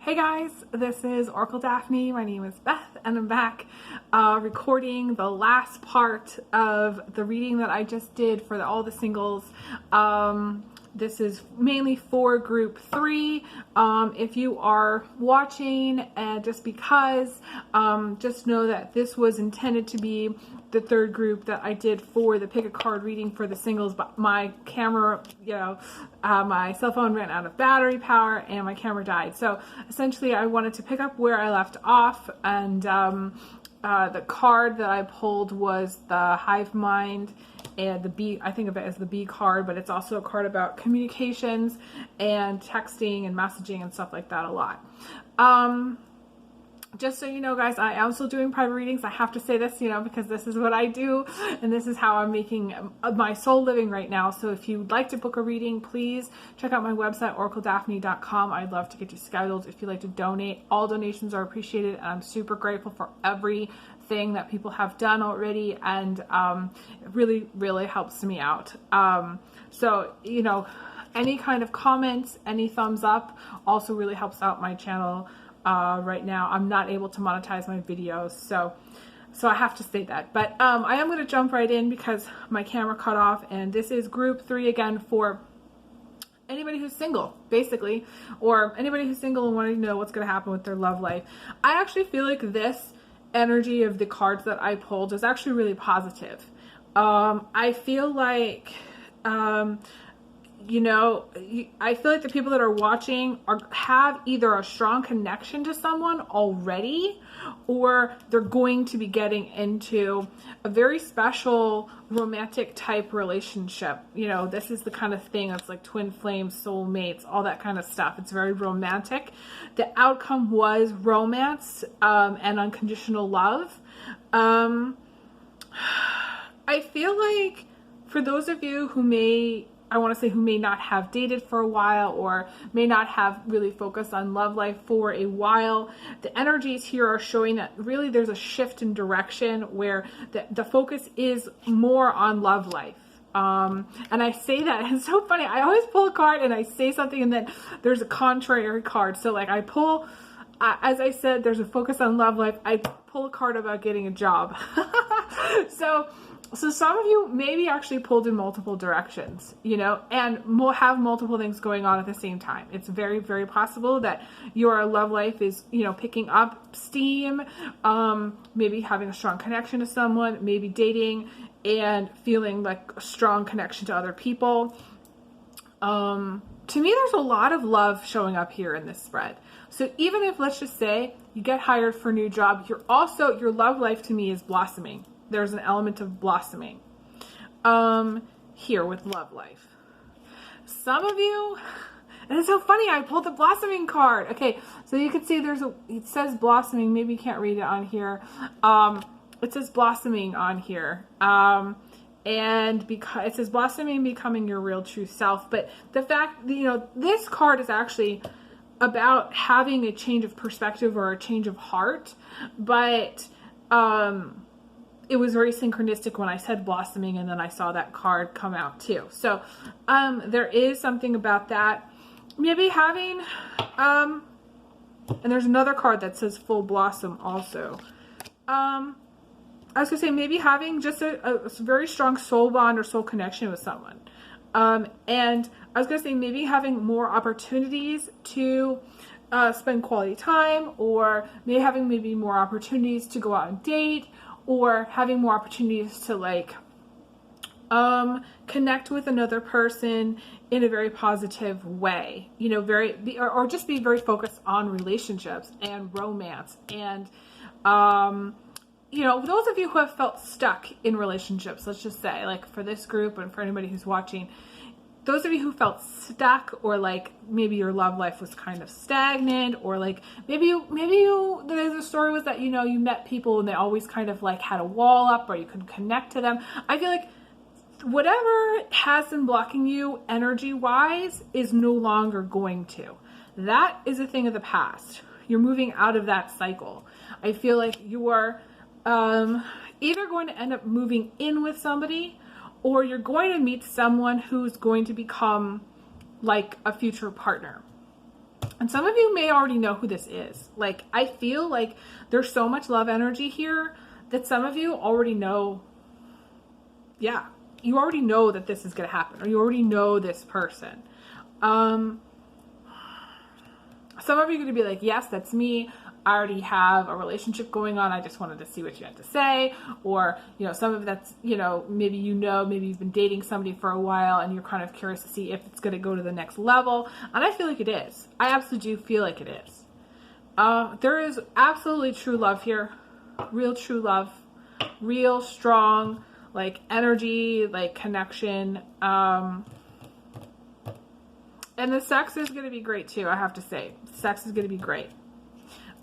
Hey guys, this is Oracle Daphne. My name is Beth and I'm back recording the last part of the reading that I just did for all the singles. This is mainly for group 3. If you are watching just because, just know that this was intended to be the third group that I did for the pick a card reading for the singles, but my camera, my cell phone ran out of battery power and my camera died. So essentially I wanted to pick up where I left off, and the card that I pulled was the Hive Mind, and the B, I think of it as the B card, but it's also a card about communications and texting and messaging and stuff like that a lot. Just so you know, guys, I am still doing private readings. I have to say this, because this is what I do and this is how I'm making my soul living right now. So if you'd like to book a reading, please check out my website, oracledaphne.com. I'd love to get you scheduled. If you'd like to donate, all donations are appreciated, and I'm super grateful for everything that people have done already, and it really helps me out. So any kind of comments, any thumbs up also really helps out my channel. Right now I'm not able to monetize my videos, so I have to say that, but I am going to jump right in because my camera cut off, and this is group 3 again for anybody who's single, basically, or anybody who's single and wanting to know what's going to happen with their love life. I actually feel like this energy of the cards that I pulled is actually really positive. I feel like I feel like the people that are watching have either a strong connection to someone already, or they're going to be getting into a very special romantic type relationship. This is the kind of thing that's like twin flames, soulmates, all that kind of stuff. It's very romantic. The outcome was romance and unconditional love. I feel like for those of you who may not have dated for a while, or may not have really focused on love life for a while, the energies here are showing that really there's a shift in direction where the focus is more on love life. And I say that, and it's so funny, I always pull a card and I say something and then there's a contrary card. So like I pull, as I said, there's a focus on love life, I pull a card about getting a job. So some of you maybe actually pulled in multiple directions, and have multiple things going on at the same time. It's very, very possible that your love life is, picking up steam, maybe having a strong connection to someone, maybe dating and feeling like a strong connection to other people. To me, there's a lot of love showing up here in this spread. So even if, let's just say, you get hired for a new job, your love life to me is blossoming. There's an element of blossoming here with love life. Some of you, and it's so funny, I pulled the blossoming card. Okay, so you can see it says blossoming. Maybe you can't read it on here. It says blossoming on here. And because it says blossoming, becoming your real true self. But the fact that, this card is actually about having a change of perspective or a change of heart. But it was very synchronistic when I said blossoming, and then I saw that card come out too. So there is something about that. Maybe having, and there's another card that says full blossom also. I was going to say maybe having just a very strong soul bond or soul connection with someone. And I was going to say maybe having more opportunities to spend quality time, or maybe having more opportunities to go out and date, or having more opportunities to connect with another person in a very positive way, or just be very focused on relationships and romance. And, those of you who have felt stuck in relationships, let's just say, like for this group and for anybody who's watching, those of you who felt stuck, or maybe your love life was kind of stagnant, or maybe the story was that, you met people and they always kind of had a wall up, or you couldn't connect to them. I feel like whatever has been blocking you energy wise is no longer going to. That is a thing of the past. You're moving out of that cycle. I feel like you are either going to end up moving in with somebody, or you're going to meet someone who's going to become like a future partner. And some of you may already know who this is. Like, I feel like there's so much love energy here that some of you already know. Yeah, you already know that this is going to happen, or you already know this person. Some of you are going to be like, yes, that's me. I already have a relationship going on. I just wanted to see what you had to say. Or, you know, some of that's, you know, maybe you've been dating somebody for a while and you're kind of curious to see if it's going to go to the next level. And I feel like it is. I absolutely do feel like it is. There is absolutely true love here. Real true love. Real strong, like, energy, like, connection. And the sex is going to be great too, I have to say. Sex is going to be great.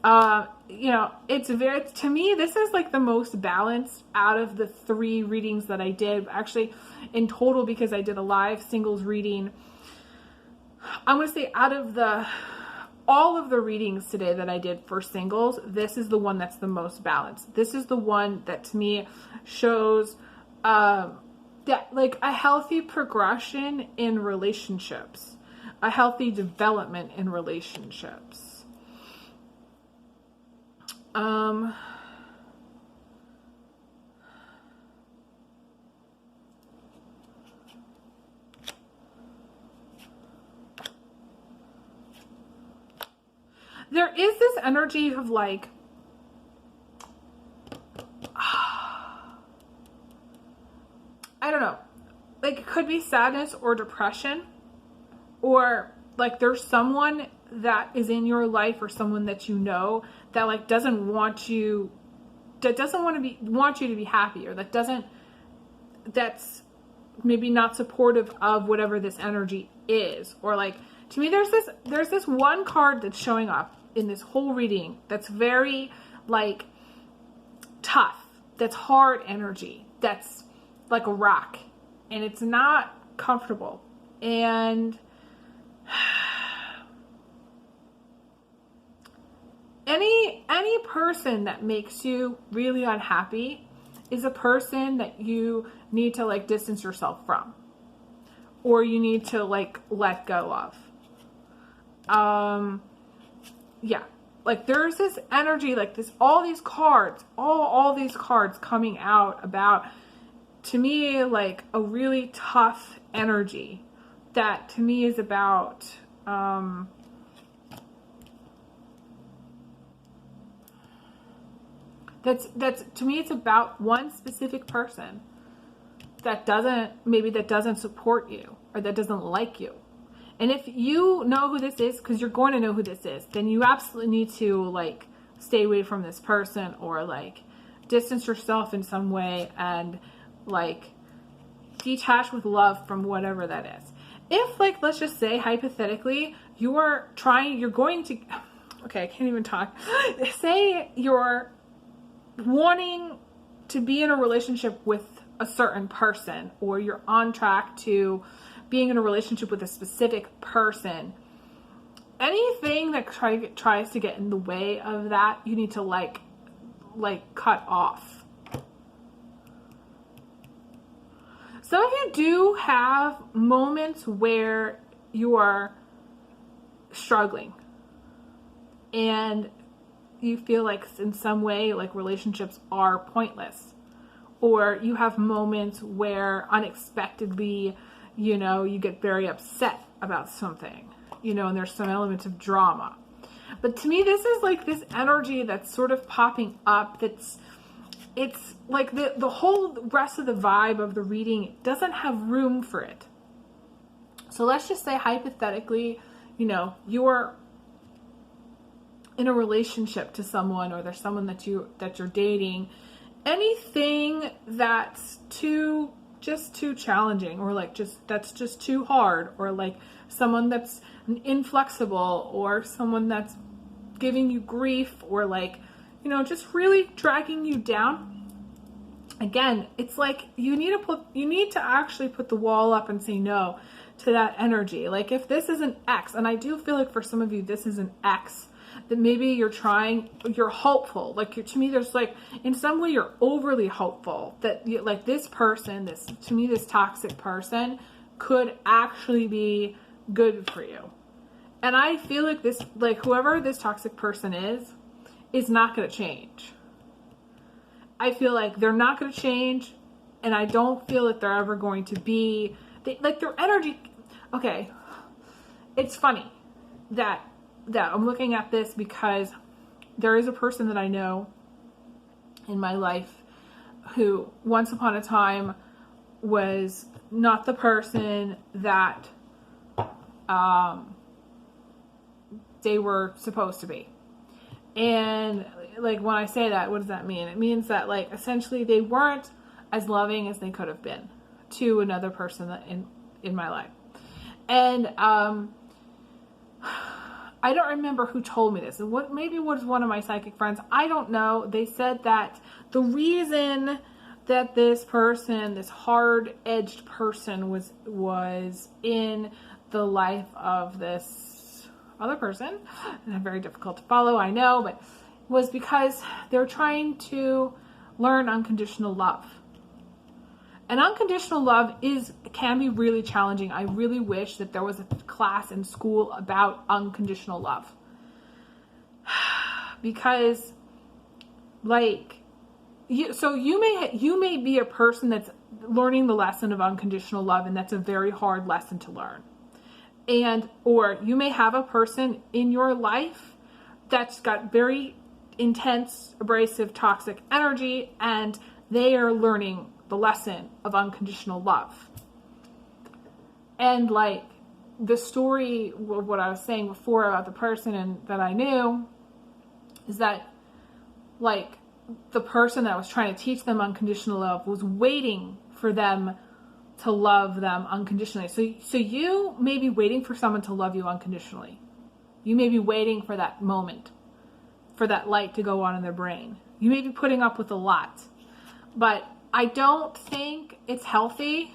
You know, it's very, to me, this is like the most balanced out of the 3 readings that I did. Actually, in total, because I did a live singles reading, I'm going to say out of all of the readings today that I did for singles, this is the one that's the most balanced. This is the one that to me shows, that like a healthy progression in relationships, a healthy development in relationships. There is this energy of like, I don't know, like it could be sadness or depression, or like there's someone that is in your life or someone that you know that like doesn't want you, that doesn't want you to be happy, or that's maybe not supportive of whatever this energy is. Or like, to me, there's this one card that's showing up in this whole reading that's very like tough, that's hard energy, that's like a rock, and it's not comfortable. And any person that makes you really unhappy is a person that you need to like distance yourself from, or you need to like let go of. Yeah, like there's this energy, like this, all these cards coming out about, to me, like a really tough energy that to me is about, that's to me, it's about one specific person that doesn't support you, or that doesn't like you. And if you know who this is, because you're going to know who this is, then you absolutely need to like stay away from this person, or like distance yourself in some way, and like detach with love from whatever that is. If, like, let's just say hypothetically, okay, I can't even talk. Say you're wanting to be in a relationship with a certain person, or you're on track to being in a relationship with a specific person. Anything that tries to get in the way of that, you need to like cut off. Some of you do have moments where you are struggling and you feel like in some way like relationships are pointless, or you have moments where unexpectedly, you know, you get very upset about something, you know, and there's some elements of drama. But to me, this is like this energy that's sort of popping up, it's like the whole rest of the vibe of the reading doesn't have room for it. So let's just say hypothetically, you know, you're in a relationship to someone, or there's someone that you're dating. Anything that's too challenging, or like that's just too hard, or like someone that's inflexible, or someone that's giving you grief, or like, you know, just really dragging you down. Again, it's like you need to actually put the wall up and say no to that energy. Like if this is an X, and I do feel like for some of you this is an X, that maybe you're hopeful. Like to me, there's like, in some way you're overly hopeful that like this person, this toxic person could actually be good for you. And I feel like this, like whoever this toxic person is not going to change. I feel like they're not going to change, and I don't feel that they're ever going to be, like their energy. Okay, it's funny that I'm looking at this because there is a person that I know in my life who once upon a time was not the person that they were supposed to be. And like when I say that, what does that mean? It means that like essentially they weren't as loving as they could have been to another person that in my life. And I don't remember who told me this. Maybe it was one of my psychic friends. I don't know. They said that the reason that this person, this hard-edged person was in the life of this other person, and very difficult to follow, I know, but was because they're trying to learn unconditional love. And unconditional love can be really challenging. I really wish that there was a class in school about unconditional love. Because like you may be a person that's learning the lesson of unconditional love, and that's a very hard lesson to learn. Or you may have a person in your life that's got very intense, abrasive, toxic energy, and they are learning the lesson of unconditional love. And like the story of what I was saying before about the person that I knew is that like the person that was trying to teach them unconditional love was waiting for them to love them unconditionally. So you may be waiting for someone to love you unconditionally. You may be waiting for that moment, for that light to go on in their brain. You may be putting up with a lot, but I don't think it's healthy.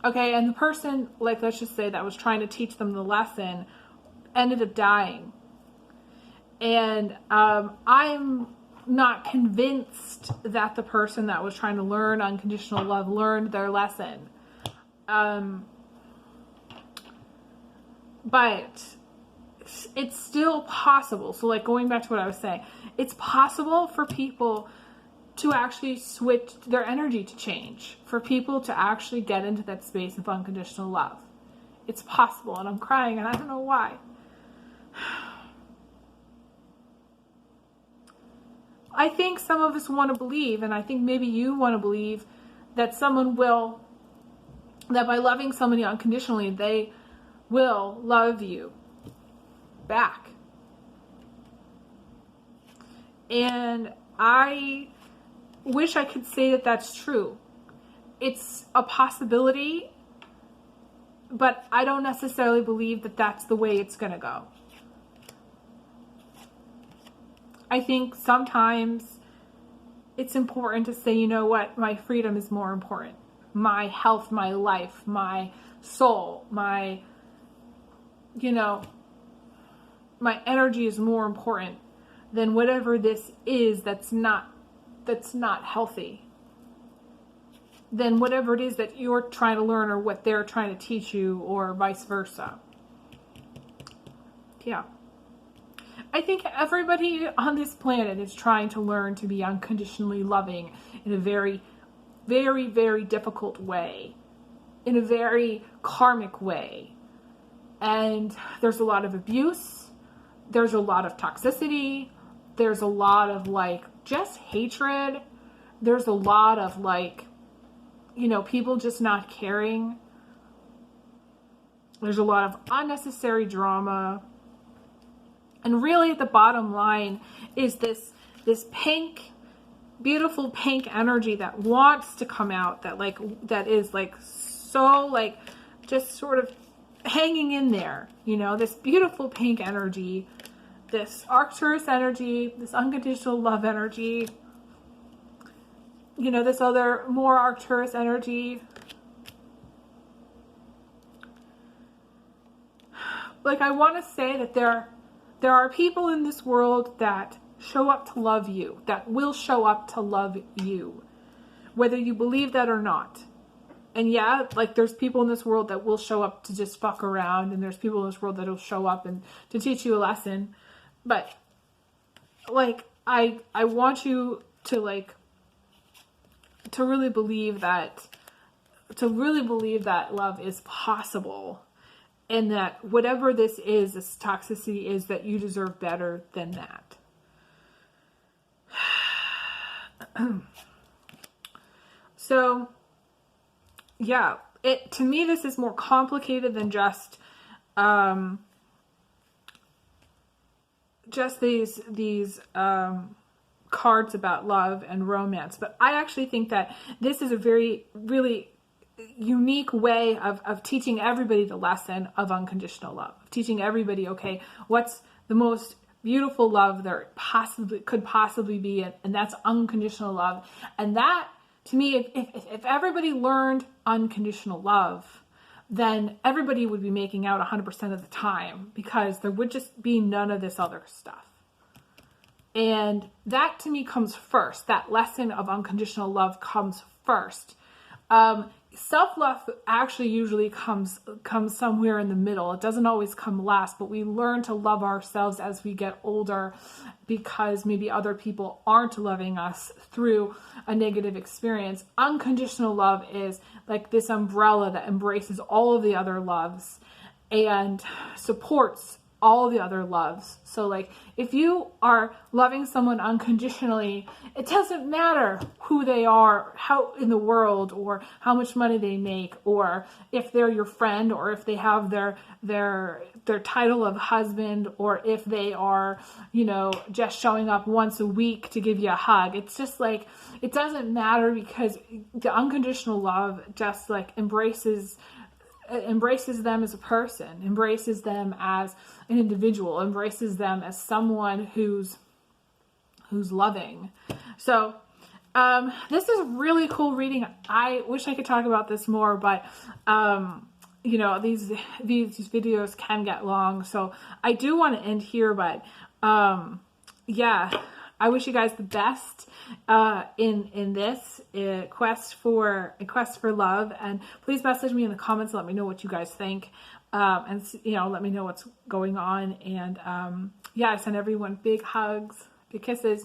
Okay, and the person, like let's just say that was trying to teach them the lesson, ended up dying. And I'm not convinced that the person that was trying to learn unconditional love learned their lesson. But it's still possible. So like going back to what I was saying, it's possible for people to actually switch their energy, to change, for people to actually get into that space of unconditional love. It's possible, and I'm crying and I don't know why. I think some of us want to believe, and I think maybe you want to believe, that that by loving somebody unconditionally, they will love you back. And I wish I could say that that's true. It's a possibility, but I don't necessarily believe that that's the way it's going to go. I think sometimes it's important to say, you know what, my freedom is more important. My health, my life, my soul, my energy is more important than whatever this is that's not healthy. Than whatever it is that you're trying to learn or what they're trying to teach you, or vice versa. Yeah. I think everybody on this planet is trying to learn to be unconditionally loving in a very, very, very difficult way, in a very karmic way. And there's a lot of abuse, there's a lot of toxicity, there's a lot of like just hatred, there's a lot of like, people just not caring. There's a lot of unnecessary drama. And really, the bottom line is this pink, beautiful pink energy that wants to come out, that is like so like just sort of hanging in there, this beautiful pink energy, this Arcturus energy, this unconditional love energy, this other more Arcturus energy. Like, I want to say that there are people in this world that show up to love you, that will show up to love you, whether you believe that or not. and yeah, like there's people in this world that will show up to just fuck around, and there's people in this world that will show up and to teach you a lesson. But like, I want you to like, to really believe that love is possible, and that whatever this toxicity is, that you deserve better than that. So, yeah, to me, this is more complicated than just these cards about love and romance. But I actually think that this is a very, really unique way of teaching everybody the lesson of unconditional love, of teaching everybody, okay, what's the most beautiful love there could possibly be, and that's unconditional love. And that, to me, if everybody learned unconditional love, then everybody would be making out 100% of the time, because there would just be none of this other stuff. And that, to me, comes first. That lesson of unconditional love comes first. Self-love actually usually comes somewhere in the middle. It doesn't always come last, but we learn to love ourselves as we get older, because maybe other people aren't loving us through a negative experience. Unconditional love is like this umbrella that embraces all of the other loves and supports all the other loves. So like, if you are loving someone unconditionally, it doesn't matter who they are, how in the world, or how much money they make, or if they're your friend, or if they have their title of husband, or if they are, you know, just showing up once a week to give you a hug. It's just like, it doesn't matter, because the unconditional love just like embraces them as a person, embraces them as an individual, embraces them as someone who's loving. So this is really cool reading. I wish I could talk about this more, but you know, these videos can get long, so I do want to end here. But yeah, I wish you guys the best in this quest for love, and please message me in the comments. Let me know what you guys think, and you know, let me know what's going on. And yeah, I send everyone big hugs, big kisses,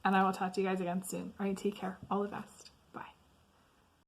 and I will talk to you guys again soon. All right, take care. All the best.